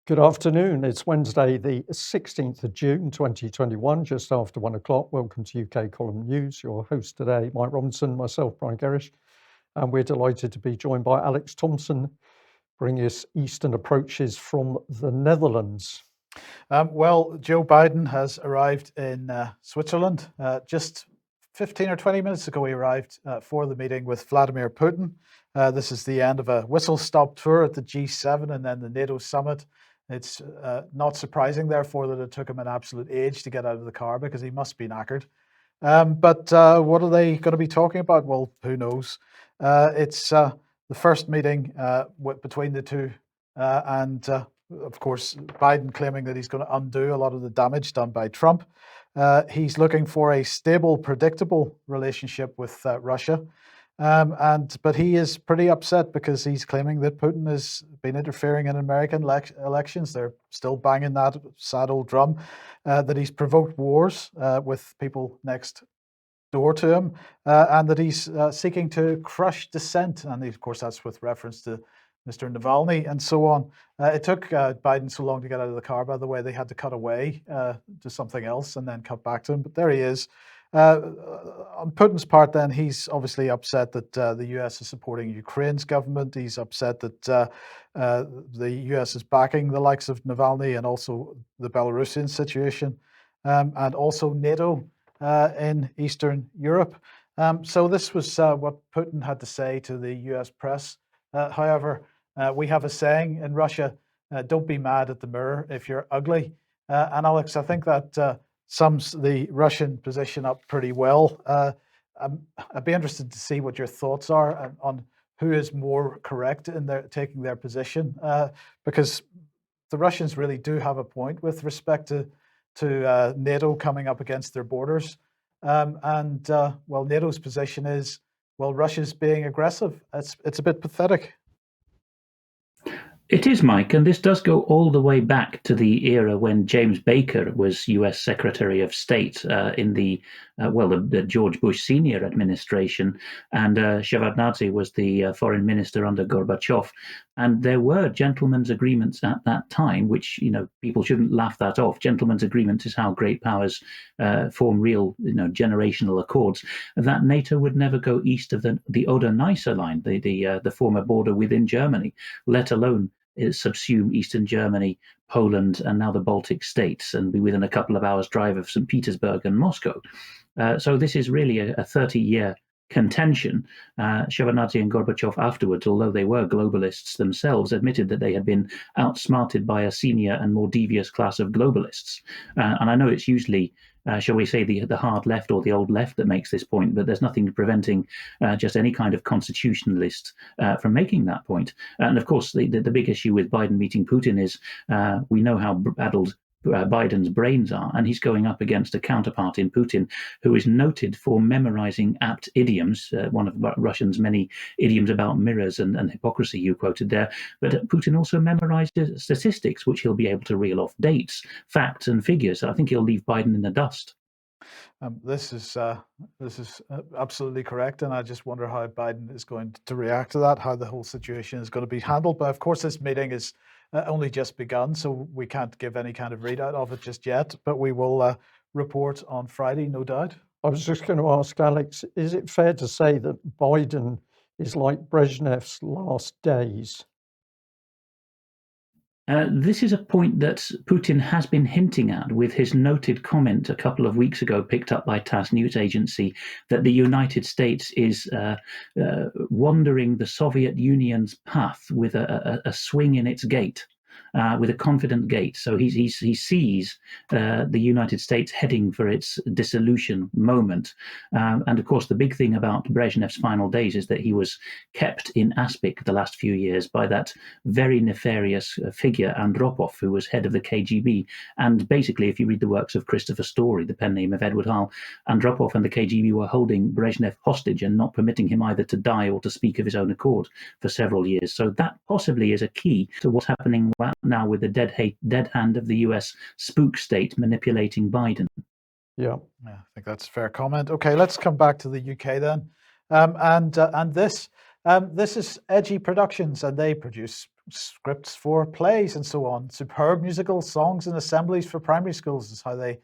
Good afternoon. It's Wednesday, the 16th of June, 2021, just after 1 o'clock. Welcome to UK Column News. Your host today, Mike Robinson, myself, Brian Gerrish, and we're delighted to be joined by Alex Thomson, bringing us Eastern approaches from the Netherlands. Well, Joe Biden has arrived in Switzerland. Just 15 or 20 minutes ago, he arrived for the meeting with Vladimir Putin. This is the end of a whistle-stop tour at the G7 and then the NATO summit. It's not surprising, therefore, that it took him an absolute age to get out of the car because he must be knackered. But what are they going to be talking about? Well, who knows? It's the first meeting between the two, and of course, Biden claiming that he's going to undo a lot of the damage done by Trump. He's looking for a stable, predictable relationship with Russia. But he is pretty upset because he's claiming that Putin has been interfering in American elections. They're still banging that sad old drum, that he's provoked wars with people next door to him, and that he's seeking to crush dissent. And of course, that's with reference to Mr. Navalny and so on. It took Biden so long to get out of the car, by the way, they had to cut away to something else and then cut back to him. But there he is. On Putin's part, then, he's obviously upset that the US is supporting Ukraine's government. He's upset that the US is backing the likes of Navalny and also the Belarusian situation, and also NATO in Eastern Europe. So this was what Putin had to say to the US press. However, we have a saying in Russia, don't be mad at the mirror if you're ugly. And Alex, I think that sums the Russian position up pretty well. I'd be interested to see what your thoughts are on who is more correct in taking their position, because the Russians really do have a point with respect to NATO coming up against their borders. Well, NATO's position is, well, Russia's being aggressive. It's a bit pathetic. It is, Mike, and this does go all the way back to the era when James Baker was US Secretary of State in the George Bush Senior administration, and Shevardnadze was the foreign minister under Gorbachev. And there were gentlemen's agreements at that time, which, people shouldn't laugh that off. Gentlemen's agreements is how great powers form real, generational accords, that NATO would never go east of the Oder-Neisse line, the former border within Germany, let alone subsume Eastern Germany, Poland, and now the Baltic states, and be within a couple of hours' drive of St. Petersburg and Moscow. So this is really a 30-year contention. Shevardnadze and Gorbachev afterwards, although they were globalists themselves, admitted that they had been outsmarted by a senior and more devious class of globalists. And I know it's usually, shall we say, the hard left or the old left that makes this point, but there's nothing preventing just any kind of constitutionalist from making that point. And of course, the big issue with Biden meeting Putin is we know how addled Biden's brains are, and he's going up against a counterpart in Putin who is noted for memorizing apt idioms, one of Russians' many idioms about mirrors and hypocrisy you quoted there. But Putin also memorized statistics, which he'll be able to reel off dates, facts, and figures. I think he'll leave Biden in the dust. This is absolutely correct, and I just wonder how Biden is going to react to that, how the whole situation is going to be handled. But of course, this meeting is only just begun, so we can't give any kind of readout of it just yet, but we will report on Friday, no doubt. I was just going to ask Alex, is it fair to say that Biden is like Brezhnev's last days? This is a point that Putin has been hinting at with his noted comment a couple of weeks ago, picked up by TASS news agency, that the United States is wandering the Soviet Union's path with a swing in its gait. With a confident gait. So he sees the United States heading for its dissolution moment. And of course, the big thing about Brezhnev's final days is that he was kept in aspic the last few years by that very nefarious figure, Andropov, who was head of the KGB. And basically, if you read the works of Christopher Story, the pen name of Edward Hall, Andropov and the KGB were holding Brezhnev hostage and not permitting him either to die or to speak of his own accord for several years. So that possibly is a key to what's happening now with the dead hand of the US spook state manipulating Biden. Yeah, I think that's a fair comment. Okay, let's come back to the UK then. And this This is Edgy Productions, and they produce scripts for plays and so on. Superb musical songs and assemblies for primary schools is how they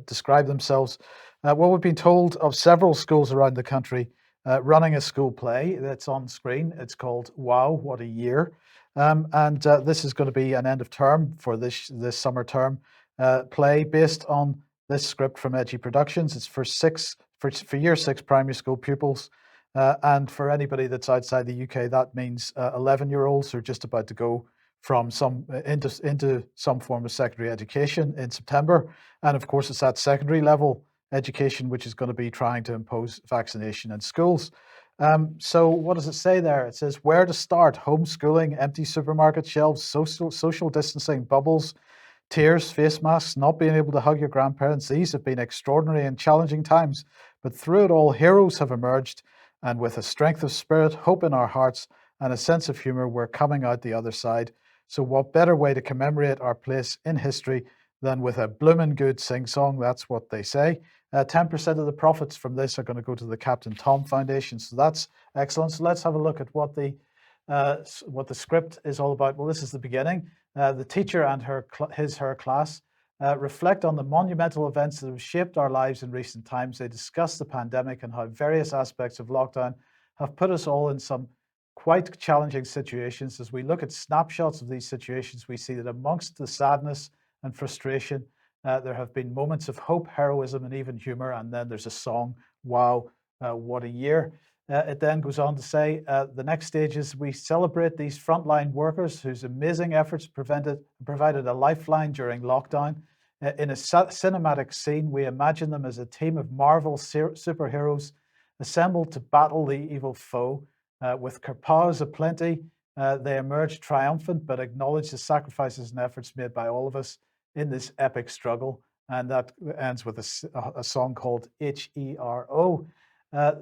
describe themselves. Well, we've been told of several schools around the country running a school play that's on screen. It's called Wow, What a Year. And this is going to be an end of term for this summer term play based on this script from Edgy Productions. It's for year 6 primary school pupils. And for anybody that's outside the UK, that means 11-year-olds who are just about to go from into some form of secondary education in September. And of course, it's at secondary level education, which is going to be trying to impose vaccination in schools. So what does it say there? It says where to start: homeschooling, empty supermarket shelves, social distancing, bubbles, tears, face masks, not being able to hug your grandparents. These have been extraordinary and challenging times, but through it all, heroes have emerged, and with a strength of spirit, hope in our hearts, and a sense of humor, we're coming out the other side. So what better way to commemorate our place in history than with a bloomin' good sing-song? That's what they say. 10% of the profits from this are going to go to the Captain Tom Foundation. So that's excellent. So let's have a look at what the script is all about. Well, this is the beginning. The teacher and her class reflect on the monumental events that have shaped our lives in recent times. They discuss the pandemic and how various aspects of lockdown have put us all in some quite challenging situations. As we look at snapshots of these situations, we see that amongst the sadness and frustration, there have been moments of hope, heroism, and even humor. And then there's a song, Wow, What a Year. It then goes on to say, the next stage is we celebrate these frontline workers whose amazing efforts provided a lifeline during lockdown. In a cinematic scene, we imagine them as a team of Marvel superheroes assembled to battle the evil foe. With kerpows aplenty, they emerge triumphant, but acknowledge the sacrifices and efforts made by all of us in this epic struggle. And that ends with a song called HERO.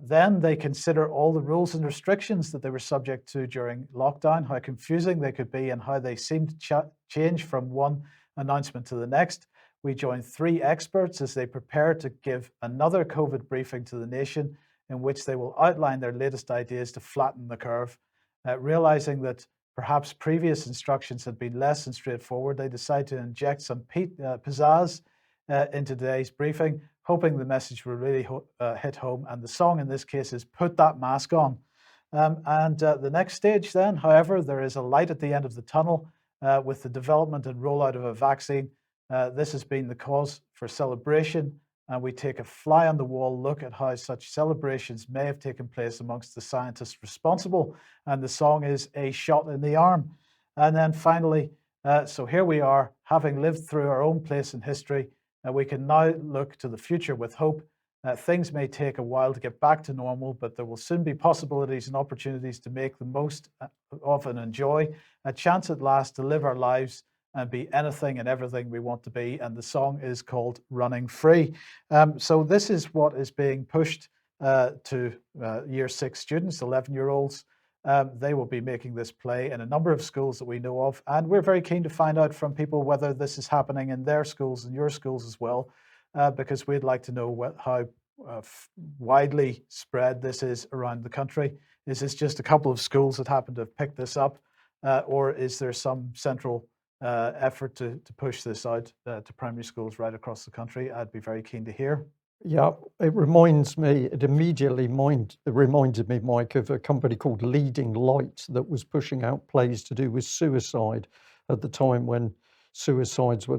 Then they consider all the rules and restrictions that they were subject to during lockdown, how confusing they could be, and how they seemed to change from one announcement to the next. We join 3 experts as they prepare to give another COVID briefing to the nation, in which they will outline their latest ideas to flatten the curve. Realizing that perhaps previous instructions had been less than straightforward, they decide to inject some pizzazz into today's briefing, hoping the message will really hit home. And the song in this case is Put That Mask On. The next stage then, however, there is a light at the end of the tunnel with the development and rollout of a vaccine. This has been the cause for celebration, and we take a fly on the wall look at how such celebrations may have taken place amongst the scientists responsible. And the song is A Shot in the Arm. And then finally, so here we are, having lived through our own place in history, we can now look to the future with hope. Things may take a while to get back to normal, but there will soon be possibilities and opportunities to make the most of and enjoy a chance at last to live our lives and be anything and everything we want to be. And the song is called Running Free. So this is what is being pushed to year 6 students, 11-year-olds. They will be making this play in a number of schools that we know of. And we're very keen to find out from people whether this is happening in their schools and your schools as well, because we'd like to know how widely spread this is around the country. Is this just a couple of schools that happen to have picked this up, or is there some central effort to push this out to primary schools right across the country? I'd be very keen to hear. Yeah, it immediately reminded me, Mike, of a company called Leading Light that was pushing out plays to do with suicide at the time when suicides were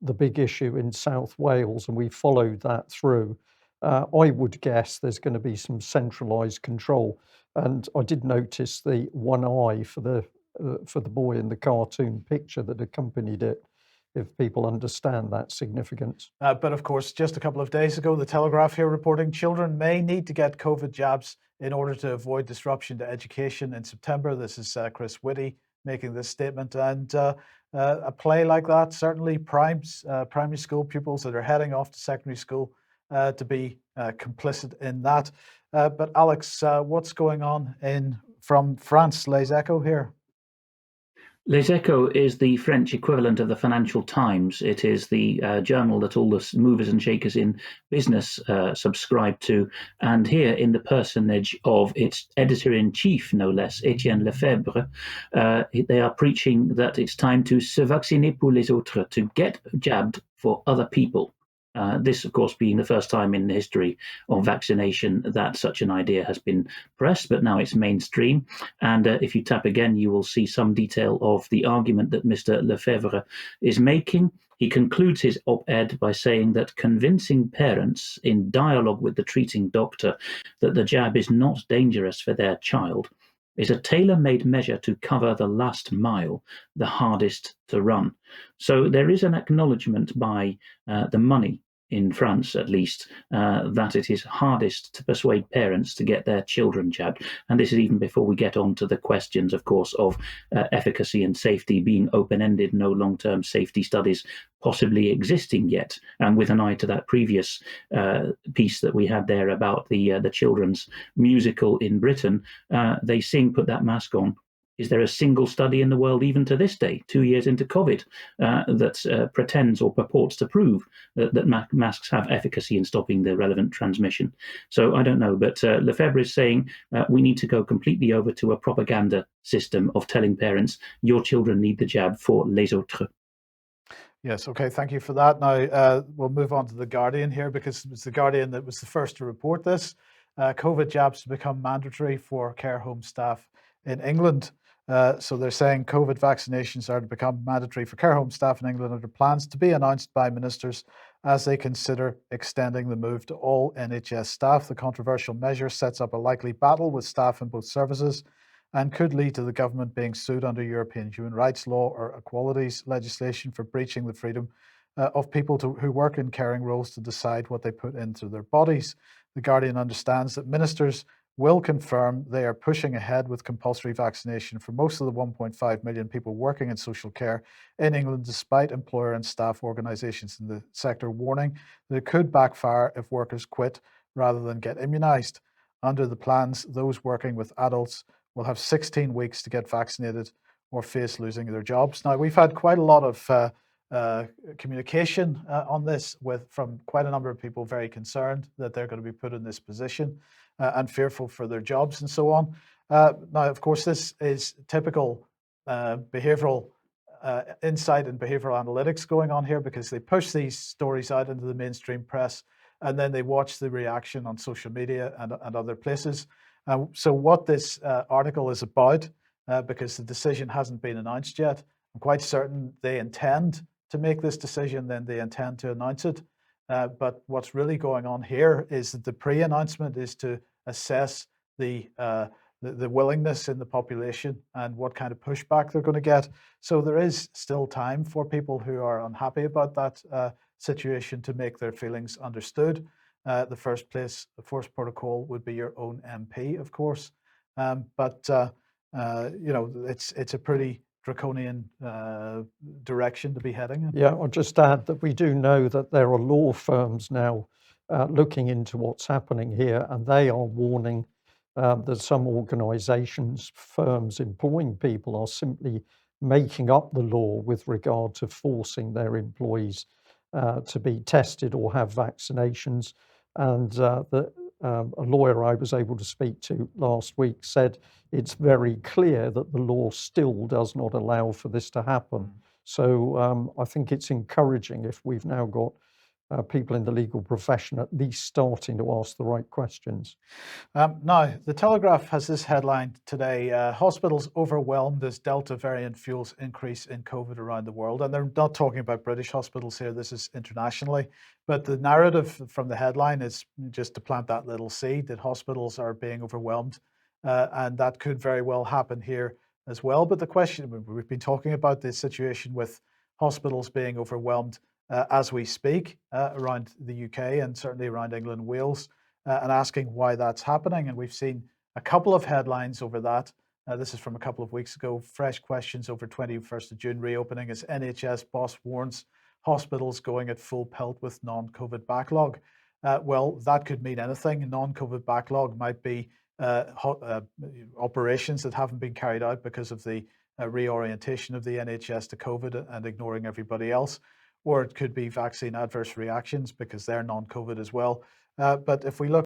the big issue in South Wales, and we followed that through. I would guess there's going to be some centralised control, and I did notice the one eye for the boy in the cartoon picture that accompanied it, if people understand that significance. But of course, just a couple of days ago, the Telegraph here reporting children may need to get COVID jabs in order to avoid disruption to education in September. This is Chris Whitty making this statement. And a play like that certainly primes primary school pupils that are heading off to secondary school to be complicit in that. But Alex, what's going on from France, Les Echos here? Les Echos is the French equivalent of the Financial Times. It is the journal that all the movers and shakers in business subscribe to. And here, in the personage of its editor-in-chief, no less, Etienne Lefebvre, they are preaching that it's time to se vacciner pour les autres, to get jabbed for other people. This, of course, being the first time in the history of vaccination that such an idea has been pressed, but now it's mainstream. And if you tap again, you will see some detail of the argument that Mr. Lefebvre is making. He concludes his op-ed by saying that convincing parents in dialogue with the treating doctor that the jab is not dangerous for their child is a tailor-made measure to cover the last mile, the hardest to run. So there is an acknowledgement by the money, in France at least, that it is hardest to persuade parents to get their children jabbed. And this is even before we get on to the questions, of course, of efficacy and safety being open-ended, no long-term safety studies possibly existing yet. And with an eye to that previous piece that we had there about the children's musical in Britain, they sing "Put That Mask On." Is there a single study in the world, even to this day, 2 years into COVID, that pretends or purports to prove that masks have efficacy in stopping the relevant transmission? So I don't know, but Lefebvre is saying we need to go completely over to a propaganda system of telling parents your children need the jab for les autres. Yes, okay, thank you for that. Now, we'll move on to The Guardian here, because it was The Guardian that was the first to report this. COVID jabs become mandatory for care home staff in England. So they're saying COVID vaccinations are to become mandatory for care home staff in England under plans to be announced by ministers as they consider extending the move to all NHS staff. The controversial measure sets up a likely battle with staff in both services and could lead to the government being sued under European human rights law or equalities legislation for breaching the freedom of people who work in caring roles to decide what they put into their bodies. The Guardian understands that ministers will confirm they are pushing ahead with compulsory vaccination for most of the 1.5 million people working in social care in England, despite employer and staff organisations in the sector warning that it could backfire if workers quit rather than get immunised. Under the plans, those working with adults will have 16 weeks to get vaccinated or face losing their jobs. Now, we've had quite a lot of communication on this from quite a number of people very concerned that they're going to be put in this position and fearful for their jobs and so on. Now, of course, this is typical behavioral insight and behavioral analytics going on here, because they push these stories out into the mainstream press and then they watch the reaction on social media and other places. So what this article is about, because the decision hasn't been announced yet, I'm quite certain they intend to make this decision, then they intend to announce it. But what's really going on here is that the pre-announcement is to assess the willingness in the population and what kind of pushback they're going to get. So there is still time for people who are unhappy about that situation to make their feelings understood. The first protocol would be your own MP, of course. But you know, it's a pretty draconian direction to be heading in. Yeah, I'll just add that we do know that there are law firms now looking into what's happening here, and they are warning that some organisations, firms employing people are simply making up the law with regard to forcing their employees to be tested or have vaccinations. And a lawyer I was able to speak to last week said it's very clear that the law still does not allow for this to happen. So I think it's encouraging if we've now got people in the legal profession at least starting to ask the right questions. Now, The Telegraph has this headline today: hospitals overwhelmed as Delta variant fuels increase in COVID around the world. And they're not talking about British hospitals here, this is internationally. But the narrative from the headline is just to plant that little seed that hospitals are being overwhelmed. And that could very well happen here as well. But the question, we've been talking about this situation with hospitals being overwhelmed as we speak around the UK and certainly around England and Wales, and asking why that's happening. And we've seen a couple of headlines over that. This is from a couple of weeks ago. Fresh questions over 21st of June reopening as NHS boss warns hospitals going at full pelt with non-COVID backlog. Well, that could mean anything. Non-COVID backlog might be operations that haven't been carried out because of the a reorientation of the NHS to COVID and ignoring everybody else, or it could be vaccine adverse reactions because they're non-COVID as well. But if we look